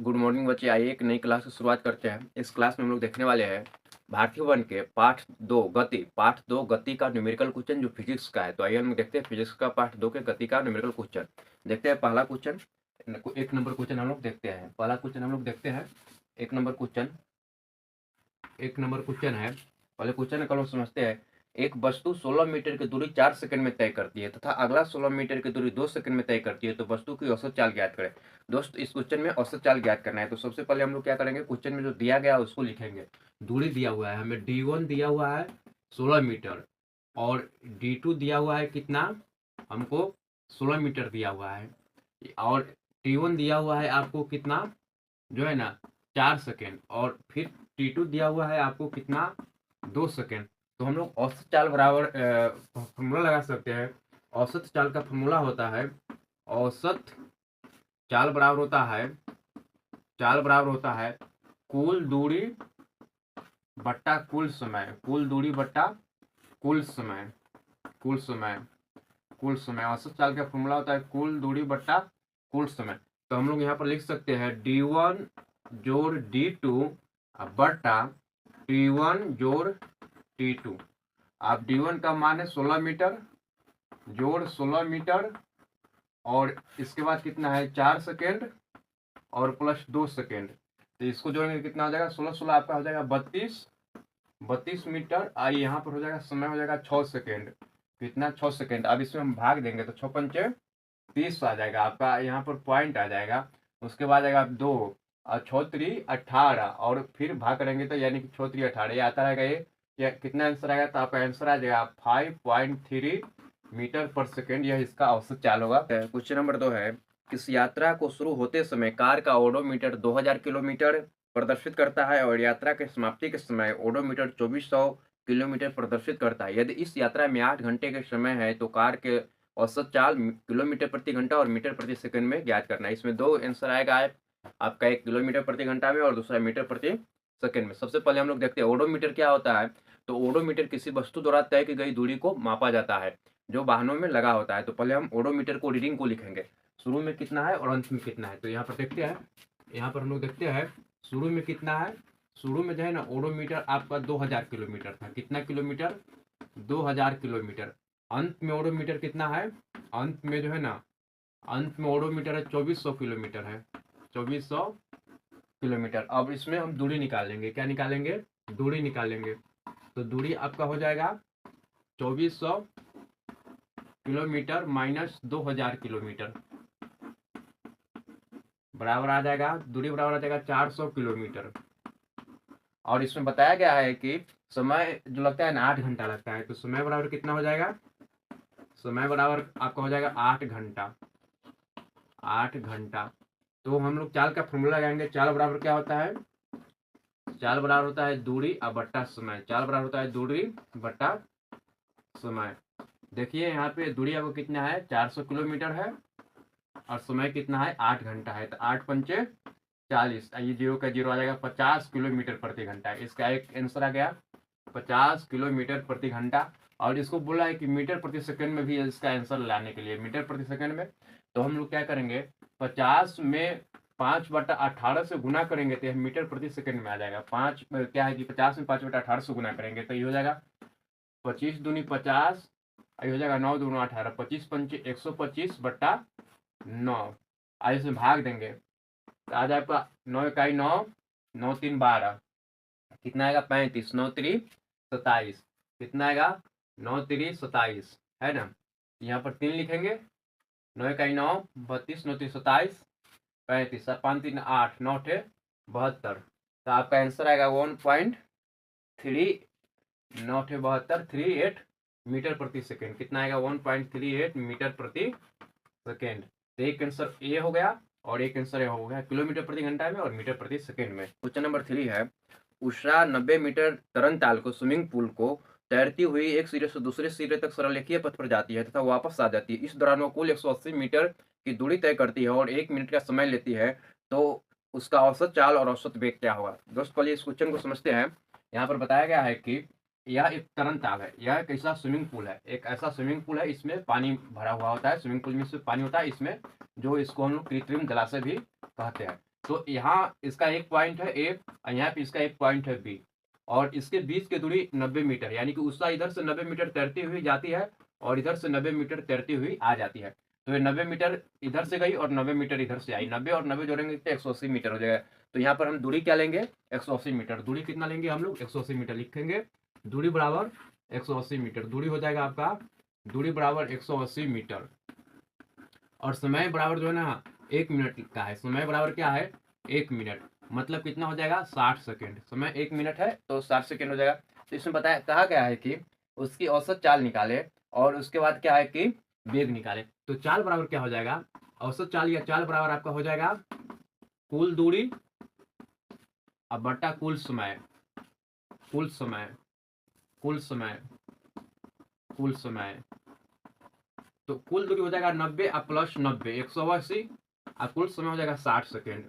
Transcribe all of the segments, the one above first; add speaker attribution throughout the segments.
Speaker 1: Good morning बच्चे। आइए एक नई क्लास की शुरुआत करते हैं। इस क्लास में हम लोग देखने वाले हैं भारतीय वन के पाठ 2 गति का न्यूमेरिकल क्वेश्चन जो फिजिक्स का है। तो आइए हम देखते हैं फिजिक्स का पार्ट 2 के गति का न्यूमेरिकल क्वेश्चन। देखते हैं पहला क्वेश्चन, एक नंबर क्वेश्चन हम लोग देखते हैं। पहला क्वेश्चन हम लोग देखते हैं, एक नंबर क्वेश्चन है। पहले क्वेश्चन का लोग समझते हैं। एक वस्तु 16 मीटर की दूरी 4 सेकंड में तय करती है तथा अगला 16 मीटर की दूरी 2 सेकंड में तय करती है, तो वस्तु की औसत चाल ज्ञात करें। दोस्त, इस क्वेश्चन में औसत चाल ज्ञात करना है। तो सबसे पहले हम लोग क्या करेंगे, क्वेश्चन में जो दिया गया है उसको लिखेंगे। दूरी दिया हुआ है हमें, D1 दिया हुआ है 16 मीटर और D2 दिया हुआ है कितना, हमको 16 मीटर दिया हुआ है, और T1 दिया हुआ है आपको कितना, जो है ना 4 सेकेंड, और फिर T2 दिया हुआ है आपको कितना, 2 सेकेंड। तो हम लोग औसत चाल बराबर फॉर्मूला लगा सकते हैं। औसत चाल का फॉर्मूला होता है, औसत चाल बराबर होता है कुल दूरी बट्टा कुल समय, कुल दूरी बट्टा कुल समय। औसत चाल का फॉर्मूला होता है कुल दूरी बट्टा कुल समय। तो हम लोग यहाँ पर लिख सकते हैं D1 जोड़ D2 बट्टा T1 जोड़ T2। आप D1 का मान है 16 मीटर जोड़ 16 मीटर, और इसके बाद कितना है 4 सेकेंड और प्लस 2 सेकेंड। तो इसको जोड़ेंगे कितना हो जाएगा, 16 16 आपका हो जाएगा 32 मीटर। आई यहाँ पर हो जाएगा समय, हो जाएगा 6 सेकेंड। कितना, 6 सेकेंड। अब इसमें हम भाग देंगे तो 6 पंचे 30 आ जाएगा आपका, यहाँ पर पॉइंट आ जाएगा। उसके बाद आएगा 2 और 6 3 18, और फिर भाग करेंगे तो यानी कि 6 3 18 ये आता रहेगा। ये कितना आंसर आएगा, तो आपका आंसर आ जाएगा 5.3 मीटर पर सेकेंड। यह इसका औसत चाल होगा। क्वेश्चन नंबर 2 है, इस यात्रा को शुरू होते समय कार का ओडोमीटर 2000 किलोमीटर प्रदर्शित करता है और यात्रा के समाप्ति के समय ओडोमीटर 2400 किलोमीटर प्रदर्शित करता है। यदि इस यात्रा में 8 घंटे के समय है तो कार के औसत चाल किलोमीटर प्रति घंटा और मीटर प्रति सेकंड में ज्ञात करना है। इसमें 2 आंसर आएगा आपका, एक किलोमीटर प्रति घंटा में और दूसरा मीटर प्रति सेकंड में। सबसे पहले हम लोग देखते हैं ओडोमीटर क्या होता है। तो ओडोमीटर किसी वस्तु द्वारा तय की गई दूरी को मापा जाता है जो वाहनों में लगा होता है। तो पहले हम ओडोमीटर को रीडिंग को लिखेंगे, शुरू में कितना है और अंत में कितना है। तो यहाँ पर देखते हैं, यहाँ पर हम लोग देखते हैं शुरू में कितना है। शुरू में जो है ना ओडोमीटर आपका 2000 किलोमीटर था। कितना किलोमीटर, 2000 किलोमीटर। अंत में ओडोमीटर कितना है, अंत में जो है ना, अंत में ओडोमीटर है 2400 किलोमीटर है, 2400 किलोमीटर। अब इसमें हम दूरी निकालेंगे, क्या निकालेंगे, दूरी निकालेंगे। तो दूरी आपका हो जाएगा 2400 किलोमीटर माइनस 2000 किलोमीटर बराबर आ जाएगा, दूरी बराबर आ जाएगा 400 किलोमीटर। और इसमें बताया गया है कि समय जो लगता है ना 8 घंटा लगता है। तो समय बराबर कितना हो जाएगा, समय बराबर आपका हो जाएगा 8 घंटा, 8 घंटा। तो हम लोग चाल का फॉर्मूला लगाएंगे। चाल बराबर क्या होता है, चाल बराबर होता है दूरी और बट्टा समय। चाल बराबर होता है दूरी बट्टा समय। देखिए यहाँ पे दूरी आपको कितना है, 400 किलोमीटर है, और समय कितना है, 8 घंटा है। तो 8 पंचे 40, ये 0 का 0 आ जाएगा, 50 किलोमीटर प्रति घंटा। इसका एक आंसर आ गया 50 किलोमीटर प्रति घंटा। और इसको बोला है कि मीटर प्रति सेकंड में भी इसका आंसर लाने के लिए, मीटर प्रति सेकंड में। तो हम लोग क्या करेंगे, 50 में 5/18 से गुना करेंगे तो यह मीटर प्रति सेकंड में आ जाएगा। 5 क्या है कि 50 में 5/18 से गुना करेंगे तो ये हो जाएगा 25 दूनी 50, ये हो जाएगा 9 दूनी 18, 25 पंचे 125/9। आज इसमें भाग देंगे तो आ जाएगा 9 इकाई 9, 9 3 12, कितना आएगा 35, 9 3 27, कितना आएगा 9 3 27, है ना। यहाँ पर 3 लिखेंगे, 9 इकाई 9, 32, 9 3 27, 35, 5 3 8, 9 8 72। तो आपका आंसर आएगा 1.3 9 8 72 38 मीटर प्रति सेकेंड। कितना आएगा 1.38 मीटर प्रति सेकेंड। तो एक आंसर ये हो गया और एक आंसर ये हो गया किलोमीटर प्रति घंटा में और मीटर प्रति सेकेंड में। क्वेश्चन नंबर 3 है, उषा 90 मीटर तरनताल को स्विमिंग पूल को तैरती हुई एक सिरे से दूसरे सिरे तक सरलरेखीय पथ पर जाती है तथा वापस आ जाती है। इस दौरान वो कुल 180 मीटर की दूरी तय करती है और 1 मिनट का समय लेती है। तो उसका औसत चाल और औसत वेग क्या होगा। दोस्त पहले इस क्वेश्चन को समझते हैं। यहाँ पर बताया गया है कि यह एक तरनताल है, यह एक ऐसा स्विमिंग पूल है, एक ऐसा स्विमिंग पूल है, इसमें पानी भरा हुआ होता है। स्विमिंग पूल में से पानी होता है इसमें, जो इसको हम लोग कृत्रिम जलाशय भी कहते हैं। तो यहाँ इसका एक पॉइंट है ए और यहाँ पे इसका एक पॉइंट है बी, और इसके बीच की दूरी 90 मीटर, यानी कि उषा इधर से 90 मीटर तैरती हुई जाती है और इधर से 90 मीटर तैरती हुई आ जाती है। तो ये 90 मीटर इधर से गई और 90 मीटर इधर से आई, 90 और 90 जोड़ेंगे तो 180 मीटर हो जाएगा। तो यहाँ पर हम दूरी क्या लेंगे, 180 मीटर। दूरी कितना लेंगे हम लोग, 180 मीटर लिखेंगे। दूरी बराबर 180 मीटर, दूरी हो जाएगा आपका, दूरी बराबर 180 मीटर। और समय बराबर जो है ना 1 मिनट का है। समय बराबर क्या है, 1 मिनट, मतलब कितना हो जाएगा, 60 सेकेंड। समय 1 मिनट है तो 60 सेकेंड हो जाएगा। तो इसमें बताया, कहा गया है कि उसकी औसत चाल निकाले और उसके बाद क्या है कि वेग निकाले। तो चाल बराबर क्या हो जाएगा, औसत चाल या चाल बराबर आपका हो जाएगा कुल दूरी अब बट्टा कुल समय, कुल समय, कुल समय, कुल समय। तो कुल दूरी हो जाएगा 90 और प्लस 90 180 और कुल समय हो जाएगा 60 सेकेंड।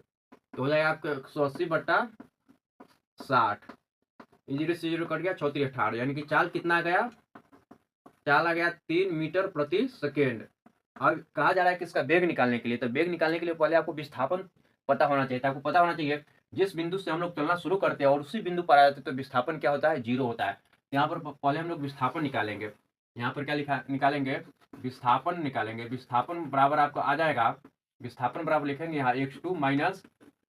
Speaker 1: तो हो जाएगा आपका 180 बट्टा 60, जीरो से जीरो कट गया, 34 यानी कि चाल कितना आ गया, चाल आ गया 3 मीटर प्रति सेकेंड। अब कहा जा रहा है कि इसका वेग निकालने के लिए, तो वेग निकालने के लिए पहले आपको विस्थापन पता होना चाहिए। तो आपको पता होना चाहिए जिस बिंदु से हम लोग चलना शुरू करते हैं और उसी बिंदु पर आ जाते हैं तो विस्थापन क्या होता है, जीरो होता है। यहाँ पर पहले हम लोग विस्थापन निकालेंगे। यहाँ पर क्या लिखा निकालेंगे, विस्थापन निकालेंगे। विस्थापन बराबर आपको आ जाएगा, विस्थापन बराबर लिखेंगे यहाँ x2 माइनस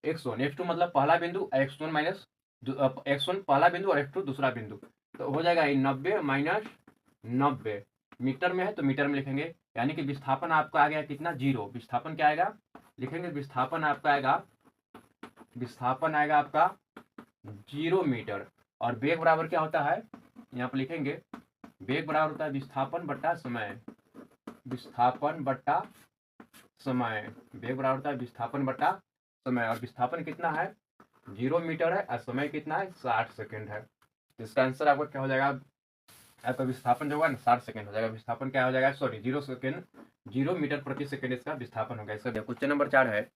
Speaker 1: x1, x2 मतलब पहला बिंदु, x1 माइनस x1 पहला बिंदु और x2 दूसरा बिंदु। तो हो जाएगा 90 माइनस 90, मीटर में है तो मीटर में लिखेंगे, यानी कि विस्थापन आपका आ गया कितना, जीरो। विस्थापन क्या आएगा, लिखेंगे विस्थापन आपका आएगा, विस्थापन आएगा आपका 0 मीटर। और वेग बराबर क्या होता है, यहाँ पर लिखेंगे वेग बराबर होता है विस्थापन बट्टा समय, विस्थापन बट्टा समय। वेग बराबर होता है विस्थापन बट्टा समय, और विस्थापन कितना है, 0 मीटर है और समय कितना है, 60 सेकेंड है। इसका आंसर आपका क्या हो जाएगा, आपका विस्थापन जो होगा ना 60 सेकेंड हो जाएगा। विस्थापन क्या हो जाएगा, सॉरी 0 सेकेंड, 0 मीटर प्रति सेकेंड इसका विस्थापन होगा। इसका क्वेश्चन नंबर 4 है,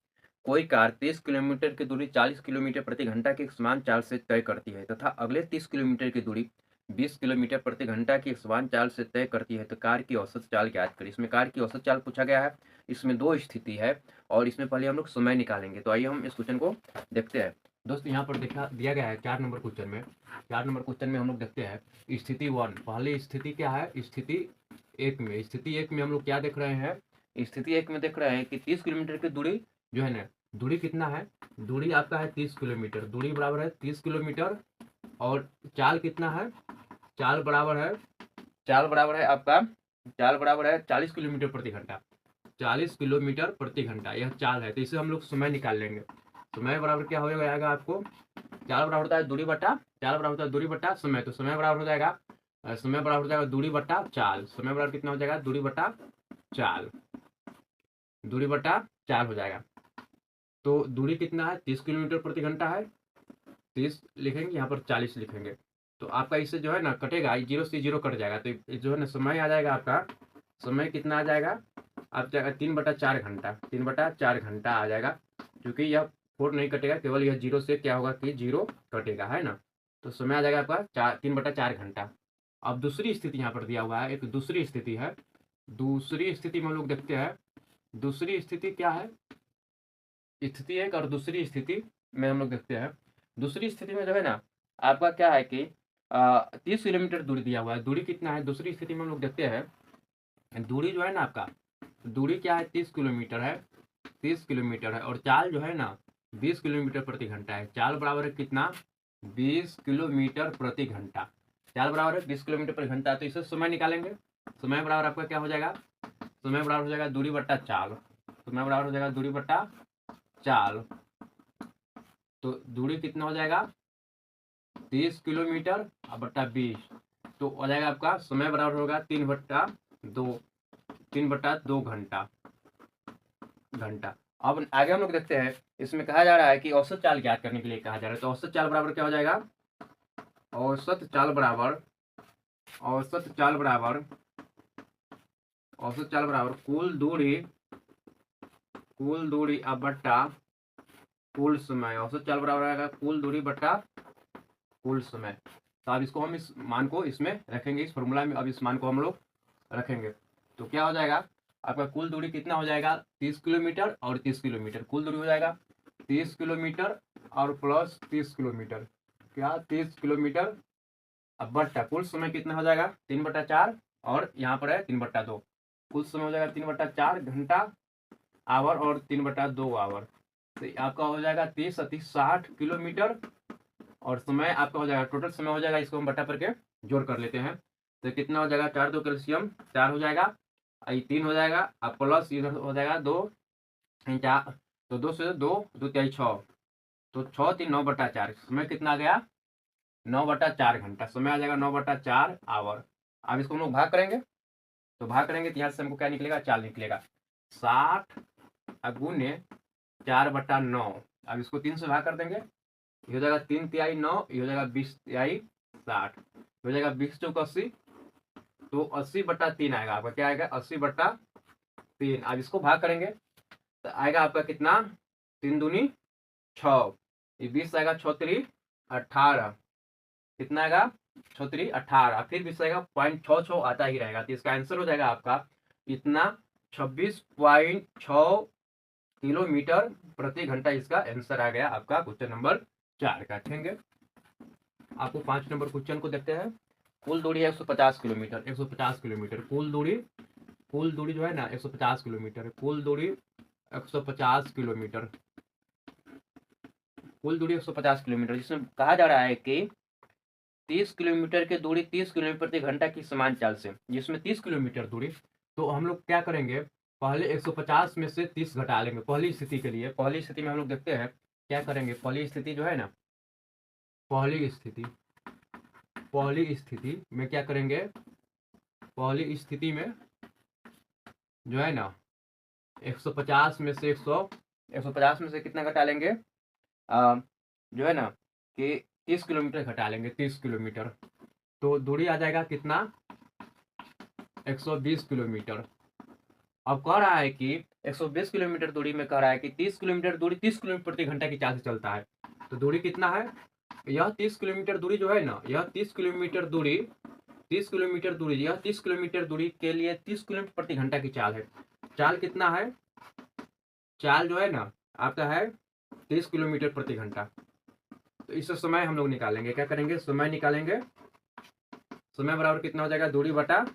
Speaker 1: कोई कार 30 किलोमीटर की दूरी 40 किलोमीटर प्रति घंटा की समान चाल से तय करती है तथा अगले 30 किलोमीटर की दूरी 20 किलोमीटर प्रति घंटा की समान चाल से तय करती है, तो कार की औसत चाल ज्ञात करें। इसमें कार की औसत चाल पूछा गया है। इसमें दो स्थिति है और इसमें पहले हम लोग समय निकालेंगे। तो आइए हम इस क्वेश्चन को देखते हैं। दोस्तों यहाँ पर दिया गया है 4 नंबर क्वेश्चन में, 4 नंबर क्वेश्चन में हम लोग देखते हैं स्थिति 1। पहली स्थिति क्या है, स्थिति 1 में, स्थिति 1 में हम लोग क्या देख रहे हैं, स्थिति 1 में देख रहे हैं कि 30 किलोमीटर की दूरी जो है ना, दूरी कितना है, दूरी आपका है 30 किलोमीटर, दूरी बराबर है 30 किलोमीटर। और चाल कितना है, चाल बराबर है, चाल बराबर है आपका, चाल बराबर है 40 किलोमीटर प्रति घंटा, 40 किलोमीटर प्रति घंटा यह चाल है। तो इसे हम लोग समय निकाल लेंगे। समय बराबर क्या हो जाएगा आपको, चाल बराबर होता है दूरी बट्टा, चाल बराबर होता है दूरी बट्टा समय। तो समय बराबर हो जाएगा, समय बराबर हो जाएगा दूरी बट्टा चाल। समय बराबर कितना हो जाएगा, दूरी बट्टा चाल, दूरी बट्टा चाल हो जाएगा। तो दूरी कितना है, 30 किलोमीटर प्रति घंटा है, 30 लिखेंगे, यहाँ पर 40 लिखेंगे। तो आपका इससे जो है ना कटेगा, 0 से 0 कट जाएगा। तो जो है ना समय आ जाएगा आपका, समय कितना आ जाएगा, आप जाएगा 3/4 घंटा, 3/4 घंटा आ जाएगा। क्योंकि यह 4 नहीं कटेगा, केवल यह 0 से क्या होगा कि 0 कटेगा, है ना। तो समय आ जाएगा आपका 3/4 घंटा। अब दूसरी स्थिति यहाँ पर दिया हुआ है, एक दूसरी स्थिति है। दूसरी स्थिति में हम लोग देखते हैं, दूसरी स्थिति क्या है, स्थिति 1 और दूसरी स्थिति में हम लोग देखते हैं। दूसरी स्थिति में जो है ना आपका क्या है कि 30 किलोमीटर दूरी दिया हुआ है। दूरी कितना है, दूसरी स्थिति में हम लोग देखते हैं, दूरी जो है ना आपका, दूरी क्या है, 30 किलोमीटर है, 30 किलोमीटर है। और चाल जो है ना 20 किलोमीटर प्रति घंटा है। चाल बराबर है कितना, 20 किलोमीटर प्रति घंटा, चाल बराबर है 20 किलोमीटर प्रति घंटा। तो इसे समय निकालेंगे। समय बराबर आपका क्या हो जाएगा, समय बराबर हो जाएगा दूरी बट्टा चाल, समय बराबर हो जाएगा दूरी बट्टा चाल। तो दूरी कितना हो जाएगा, 30 किलोमीटर बट्टा 20, तो हो जाएगा आपका समय बराबर होगा 3/2, 3/2 घंटा, घंटा। अब आगे हम लोग देखते हैं, इसमें कहा जा रहा है कि औसत चाल ज्ञात करने के लिए कहा जा रहा है। तो औसत चाल बराबर क्या हो जाएगा, औसत चाल बराबर, औसत चाल बराबर, औसत चाल बराबर कुल दूरी, कुल दूरी अब बट्टा कुल समय। औसत चाल बराबर आएगा कुल दूरी बट्टा कुल समय। तो अब इसको हम इस मान को इसमें रखेंगे, इस फॉर्मूला में अब इस मान को हम लोग रखेंगे। तो क्या हो जाएगा आपका कुल दूरी कितना हो जाएगा, 30 किलोमीटर और 30 किलोमीटर, कुल दूरी हो जाएगा 30 किलोमीटर और प्लस 30 किलोमीटर, क्या 30 किलोमीटर अब बट्टा कुल समय कितना हो जाएगा 3/4 और यहाँ पर है 3/2, कुल समय हो जाएगा 3/4 घंटा आवर और 3/2 आवर। तो आपका हो जाएगा 30 30 60 किलोमीटर और समय आपका हो जाएगा, टोटल समय हो जाएगा, इसको हम बट्टा करके जोड़ कर लेते हैं। तो कितना हो जाएगा 4 2 कैल्शियम 4 हो जाएगा, 3 हो जाएगा, अब प्लस इधर हो जाएगा 2 4, तो 2 से 2 2 3 6, तो 6 3 9/4, समय कितना आ गया 9/4 घंटा, समय आ जाएगा 9/4 आवर। अब इसको हम लोग भाग करेंगे, तो भाग करेंगे तो यहाँ से हमको क्या निकलेगा 4 निकलेगा, 60 गुने 4/9। अब इसको 3 से भाग कर देंगे, ये हो जाएगा 3 तिहाई 9, ये हो जाएगा 20 तिहाई 60, हो जाएगा 20 चौक 80, तो 80/3 आएगा आपका, क्या आएगा 80/3। अब इसको भाग करेंगे तो आएगा आपका कितना 3 दूनी 6, ये 20 आएगा 6 3 18, कितना आएगा 6 3 18, फिर 20 आएगा 0.66 आता ही रहेगा, तो इसका आंसर हो जाएगा आपका इतना 26.6 किलोमीटर प्रति घंटा। इसका आंसर आ गया आपका क्वेश्चन नंबर 4 का। ठीक, आपको 5 नंबर क्वेश्चन को देखते हैं। कुल दूरी है 150 किलोमीटर, 150 किलोमीटर कुल दूरी जो है ना 150 किलोमीटर, कुल दूरी 150 किलोमीटर, कुल दूरी 150 किलोमीटर, जिसमें कहा जा रहा है कि 30 किलोमीटर की दूरी 30 किलोमीटर प्रति घंटा की समान चाल से, जिसमें 30 किलोमीटर दूरी, तो हम लोग क्या करेंगे पहले 150 में से 30 घटा लेंगे पहली स्थिति के लिए। पहली स्थिति में हम लोग देखते हैं क्या करेंगे, पहली स्थिति जो है ना, पहली स्थिति में क्या करेंगे, पहली स्थिति में जो है ना 150 में से 150 में से कितना घटा लेंगे, जो है ना कि 30 किलोमीटर घटा लेंगे, 30 किलोमीटर, तो दूरी आ जाएगा कितना 120 किलोमीटर। अब कह रहा है कि 120 किलोमीटर दूरी में कह रहा है कि 30 किलोमीटर दूरी 30 किलोमीटर प्रति घंटा की चाल से चलता है, तो दूरी कितना है, यह 30 किलोमीटर दूरी जो है ना, यह 30 किलोमीटर दूरी यह 30 किलोमीटर दूरी के लिए 30 किलोमीटर प्रति घंटा की चाल है। चाल कितना है, चाल जो है ना आपका है 30 किलोमीटर प्रति घंटा। तो इस समय हम लोग निकालेंगे, क्या करेंगे समय निकालेंगे, समय बराबर कितना हो जाएगा दूरी बटा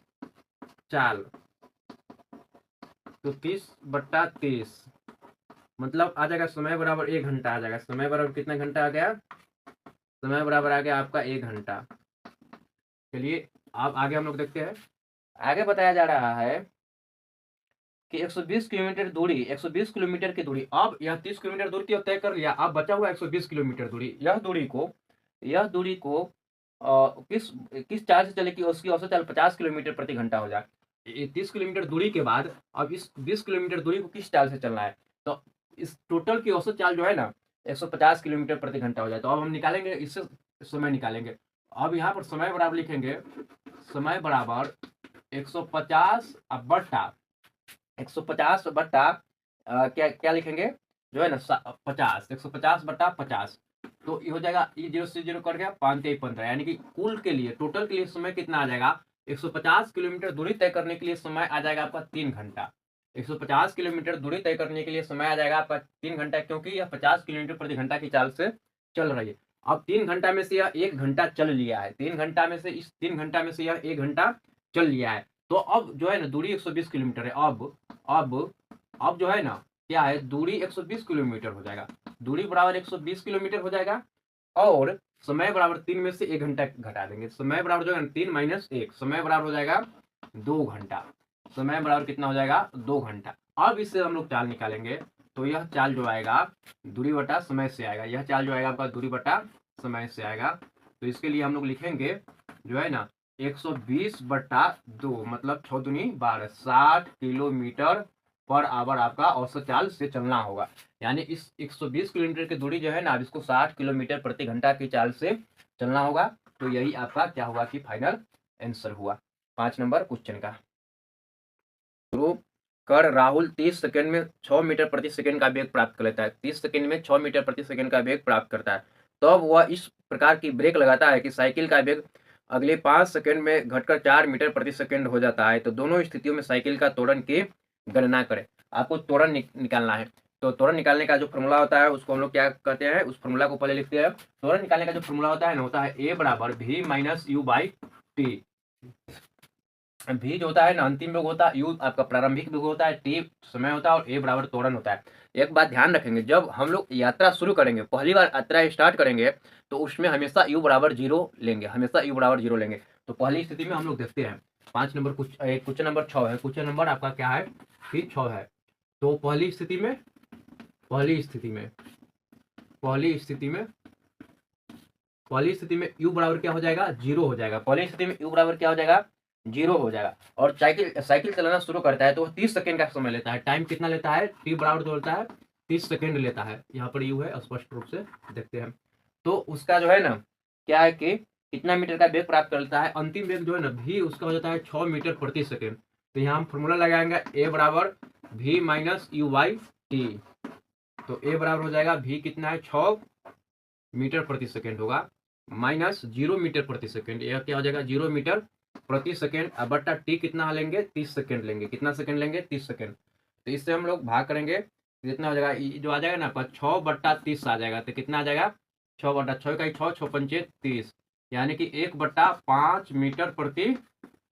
Speaker 1: चाल, तो 30/30 मतलब आ जाएगा समय बराबर 1 घंटा आ जाएगा। समय बराबर कितना घंटा आ गया, समय बराबर आ गया आपका 1 घंटा। चलिए अब आगे हम लोग देखते हैं। आगे बताया जा रहा है कि 120 किलोमीटर दूरी, 120 किलोमीटर की दूरी, अब यह 30 किलोमीटर दूरी तो तय कर लिया, अब बचा हुआ 120 किलोमीटर दूरी, यह दूरी को किस किस चाल से चले कि उसकी औसत चाल 50 किलोमीटर प्रति घंटा हो जाए। 30 किलोमीटर दूरी के बाद अब इस 20 किलोमीटर दूरी को किस चाल से चलना है, तो इस टोटल की औसत चाल जो है ना 150 किलोमीटर प्रति घंटा हो जाए। तो अब हम निकालेंगे, इससे समय निकालेंगे। अब यहाँ पर समय बराबर लिखेंगे, समय बराबर 150 बट्टा 150 बट्टा क्या लिखेंगे जो है ना 50, 150/50, तो ये हो जाएगा, ये 0 से 0 कर गया 5 3 15, यानी कि कुल के लिए टोटल के लिए समय कितना आ जाएगा 150 किलोमीटर दूरी तय करने के लिए समय आ जाएगा आपका 3 घंटा। 150 किलोमीटर दूरी तय करने के लिए समय आ जाएगा आपका 3 घंटा, क्योंकि यह 50 किलोमीटर प्रति घंटा की चाल से चल रही है। अब 3 घंटा में से यह 1 घंटा चल लिया है, 3 घंटा में से इस 3 घंटा में से यह 1 घंटा चल लिया है, तो अब जो है ना दूरी 120 किलोमीटर है। अब जो है ना क्या है, दूरी 120 किलोमीटर हो जाएगा, दूरी बराबर 120 किलोमीटर हो जाएगा, और समय बराबर 3 में से 1 घंटा घटा देंगे, समय बराबर जो है 3 - 1, समय बराबर हो जाएगा 2 घंटा, समय बराबर कितना हो जाएगा 2 घंटा। अब इससे हम लोग चाल निकालेंगे, तो यह चाल जो आएगा दूरी बटा समय से आएगा, यह चाल जो आएगा आपका दूरी बटा समय से आएगा। तो इसके लिए हम लोग लिखेंगे जो है ना 120/2 मतलब 6 दूनी 12, 60 किलोमीटर पर आवर आपका औसत चाल से चलना होगा। यानी इस 120 किलोमीटर की दूरी जो है ना, इसको 60 किलोमीटर प्रति घंटा की चाल से चलना होगा। तो यही आपका क्या हुआ कि फाइनल आंसर हुआ 5 नंबर क्वेश्चन का। शुरू कर राहुल 30 सेकंड में 6 मीटर प्रति सेकंड का वेग प्राप्त कर लेता है, 30 सेकंड में 6 मीटर प्रति सेकंड का वेग प्राप्त करता है, तब वह इस प्रकार की ब्रेक लगाता है कि साइकिल का वेग अगले 5 सेकंड में घटकर 4 मीटर प्रति सेकंड हो जाता है। तो दोनों स्थितियों में साइकिल का त्वरण की गणना करें। आपको त्वरण निकालना है। तो त्वरण निकालने का जो फॉर्मूला होता है उसको हम लोग क्या कहते हैं, उस फॉर्मूला को पहले लिखते हैं। त्वरण निकालने का जो फॉर्मूला होता है ना, होता है ए बराबर v minus you by T. v जो होता है ना अंतिम वेग होता है, u आपका प्रारंभिक वेग होता है, t समय होता है और a बराबर त्वरण होता है। एक बात ध्यान रखेंगे, जब हम लोग यात्रा शुरू करेंगे, पहली बार यात्रा स्टार्ट करेंगे तो उसमें हमेशा u बराबर 0 लेंगे, हमेशा u बराबर 0 लेंगे। तो पहली स्थिति में हम लोग देखते हैं 5 नंबर क्वेश्चन नंबर 6 है, क्वेश्चन नंबर आपका क्या है कि 6 है। तो पहली स्थिति में u बराबर क्या हो जाएगा, 0 हो जाएगा। पहली स्थिति में u बराबर क्या हो जाएगा, 0 हो जाएगा। और साइकिल चलाना शुरू करता है तो 30 सेकेंड का समय लेता है। टाइम कितना लेता है, t बराबर जो होता है 30 सेकेंड लेता है। यहाँ पर u है, स्पष्ट रूप से देखते हैं। तो उसका जो है ना क्या है कि कितना मीटर का वेग प्राप्त करता है, अंतिम वेग जो है ना v उसका हो जाता है 6 मीटर प्रति सेकेंड। तो यहाँ हम फॉर्मूला लगाएंगे a बराबर v minus you by T. तो a बराबर हो जाएगा v कितना है 6 मीटर प्रति सेकेंड होगा, माइनस 0 मीटर प्रति सेकेंड, यह क्या हो जाएगा 0 मीटर प्रति सेकेंड, बट्टा टी कितना लेंगे 30 सेकेंड लेंगे। कितना सेकेंड लेंगे, 30 सेकेंड। तो इससे हम लोग भाग करेंगे, कितना हो जाएगा, जो आ जाएगा ना आपका 6 बट्टा 30 आ जाएगा। तो कितना आ जाएगा 6 बट्टा 6 का 6, 6 पंचे 30, यानी कि 1 बट्टा 5 मीटर प्रति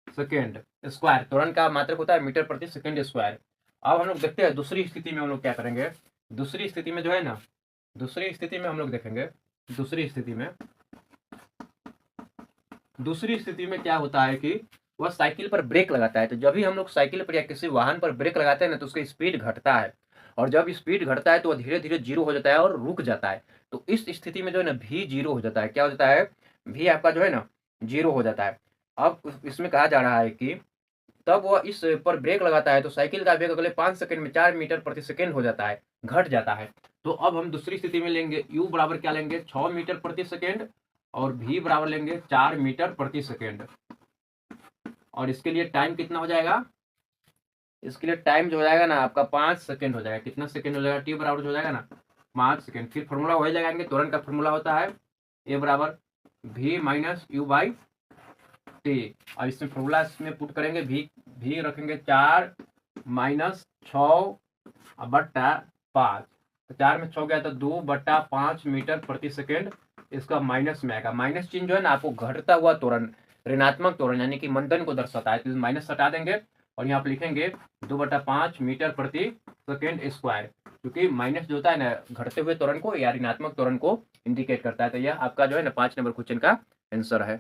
Speaker 1: सेकेंड स्क्वायर। त्वरण का मात्रक होता है मीटर प्रति सेकेंड स्क्वायर। अब हम लोग देखते हैं दूसरी स्थिति में हम लोग क्या करेंगे। दूसरी स्थिति में जो है ना, दूसरी स्थिति में हम लोग देखेंगे, दूसरी स्थिति में क्या होता है कि वह साइकिल पर ब्रेक लगाता है। तो जब भी हम लोग साइकिल पर या किसी वाहन पर ब्रेक लगाते हैं ना तो उसकी स्पीड घटता है, और जब स्पीड घटता है तो वह धीरे धीरे 0 हो जाता है और रुक जाता है। तो इस स्थिति में जो है ना v 0 हो जाता है। क्या हो जाता है, v आपका जो है ना 0 हो जाता है। अब इसमें कहा जा रहा है कि तब वह इस पर ब्रेक लगाता है तो साइकिल का वेग अगले 5 सेकंड में 4 मीटर प्रति सेकंड हो जाता है, घट जाता है। तो अब हम दूसरी स्थिति में लेंगे, u बराबर क्या लेंगे 6 मीटर प्रति सेकंड और v बराबर लेंगे 4 मीटर प्रति सेकंड। और इसके लिए टाइम कितना हो जाएगा, इसके लिए टाइम जो हो जाएगा ना आपका 5 सेकंड हो जाएगा। कितना सेकंड हो जाएगा, t बराबर हो जाएगा ना 5 सेकंड। फिर फॉर्मूला वही लगाएंगे, त्वरण का फॉर्मूला होता है a बराबर v minus you by T. और इसमें फॉर्मूला इसमें पुट करेंगे, v रखेंगे 4 माइनस 6 बट्टा 5। तो 4 में 6 गया तो 2 बट्टा 5 मीटर प्रति सेकेंड। इसका माइनस में आएगा, माइनस चिन्ह जो है ना आपको घटता हुआ त्वरण, ऋणात्मक त्वरण यानी कि मंदन को दर्शाता है। तो माइनस हटा देंगे और यहाँ पर लिखेंगे 2 बट्टा 5 मीटर प्रति सेकेंड स्क्वायर, क्योंकि माइनस जो होता है ना घटते हुए त्वरण को या ऋणात्मक त्वरण को इंडिकेट करता है। तो यह आपका जो है ना 5 नंबर क्वेश्चन का आंसर है।